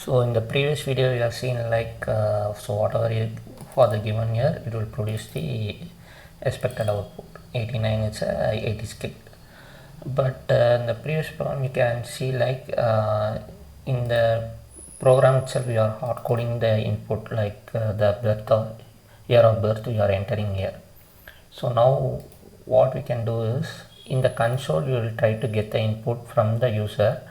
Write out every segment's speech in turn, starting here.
So in the previous video you have seen like so whatever you for the given year it will produce the expected output. 89 is a 80 scale. But in the previous program you can see like in the program itself we are hard coding the input like the birth of year of birth we are entering here. So now what we can do is in the console we will try to get the input from the user,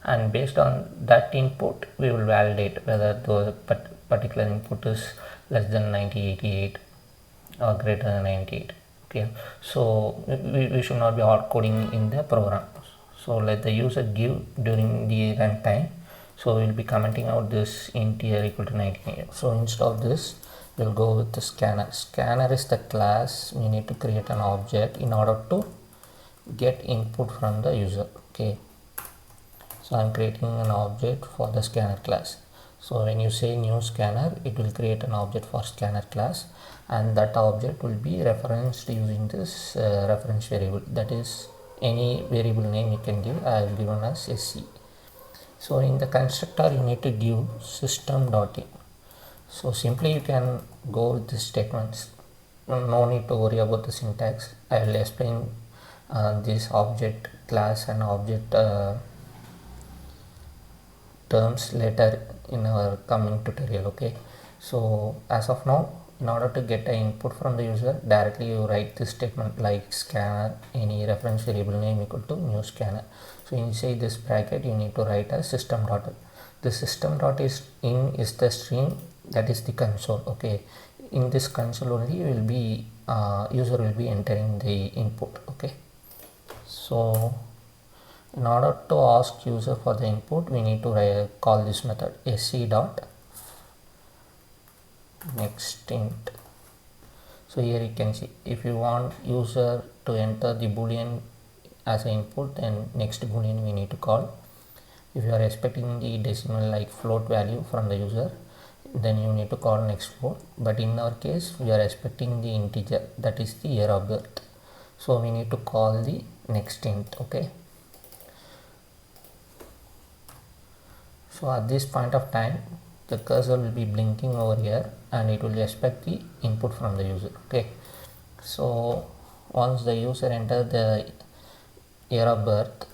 and based on that input we will validate whether the particular input is less than 9088 or greater than 98. Okay, so we should not be hard coding in the program. So let the user give during the runtime. So we'll be commenting out this int here equal to 98. So instead of this we'll go with the scanner. Scanner is the class we need to create an object in order to get input from the user. Okay, so I'm creating an object for the scanner class. So when you say new scanner, it will create an object for scanner class, and that object will be referenced using this reference variable. That is any variable name you can give. I have given as sc. So in the constructor you need to give system.in. So simply you can go with the statements. No need to worry about the syntax. I will explain this object class and object terms later in our coming tutorial. Okay, so as of now, in order to get an input from the user, directly you write this statement like scanner any reference variable name equal to new scanner. So inside this bracket you need to write a system.in. The system.in is the string, that is the console. Okay, in this console only will be user will be entering the input. Okay, so in order to ask user for the input we need to call this method sc dot next int. So here you can see if you want user to enter the boolean as an input, then next boolean we need to call. If you are expecting the decimal like float value from the user, then you need to call next float, but in our case we are expecting the integer, that is the year of birth, so we need to call the next int. Okay, so at this point of time the cursor will be blinking over here and it will expect the input from the user. Okay, so once the user enters the year of birth,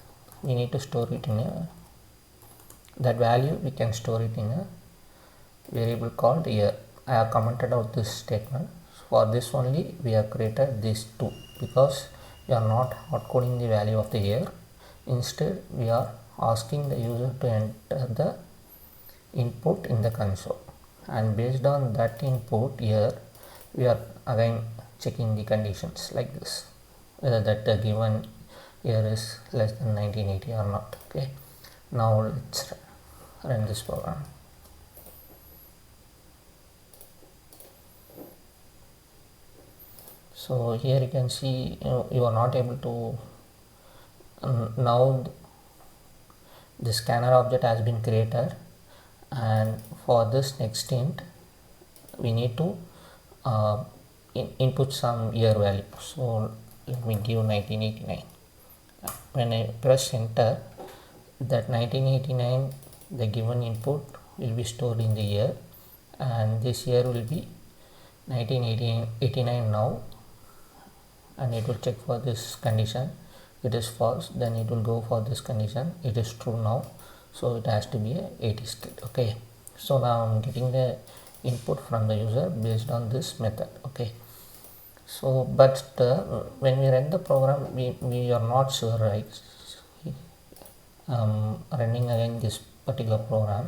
we need to store it in a, that value we can store it in a variable called year. I have commented out this statement. For this only we have created these two, because we are not hard coding the value of the year. Instead we are asking the user to enter the input in the console, and based on that input here we are again checking the conditions like this, whether that the given year is less than 1980 or not. Okay, now let's run this program. So here you can see you are not able to now the scanner object has been created, and for this next int we need to input some year value. So let me give 1989. When I press enter, that 1989 the given input will be stored in the year, and this year will be 1989 now, and it will check for this condition. It is false, then it will go for this condition, it is true now, so it has to be a 80 scale. Okay, so now I'm getting the input from the user based on this method. Okay, so but when we run the program we are not sure, right? Running again this particular program,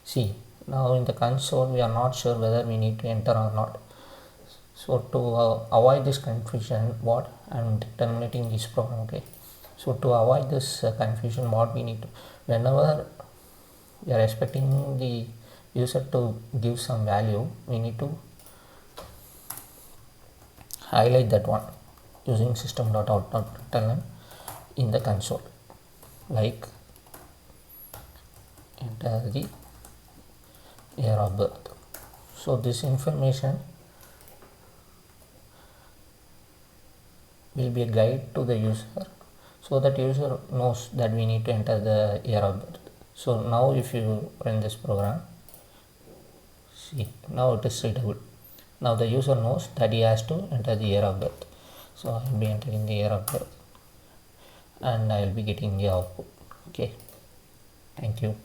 see now in the console we are not sure whether we need to enter or not. So to avoid this confusion, what I'm terminating this program. Okay, so to avoid this confusion, what we need to, whenever we are expecting the user to give some value, we need to highlight that one using system.out.println in the console, like enter the year of birth. So this information will be a guide to the user, so that user knows that we need to enter the year of birth. So now if you run this program, see, now it is readable. Now the user knows that he has to enter the year of birth. So I will be entering the year of birth and I will be getting the output. Okay, thank you.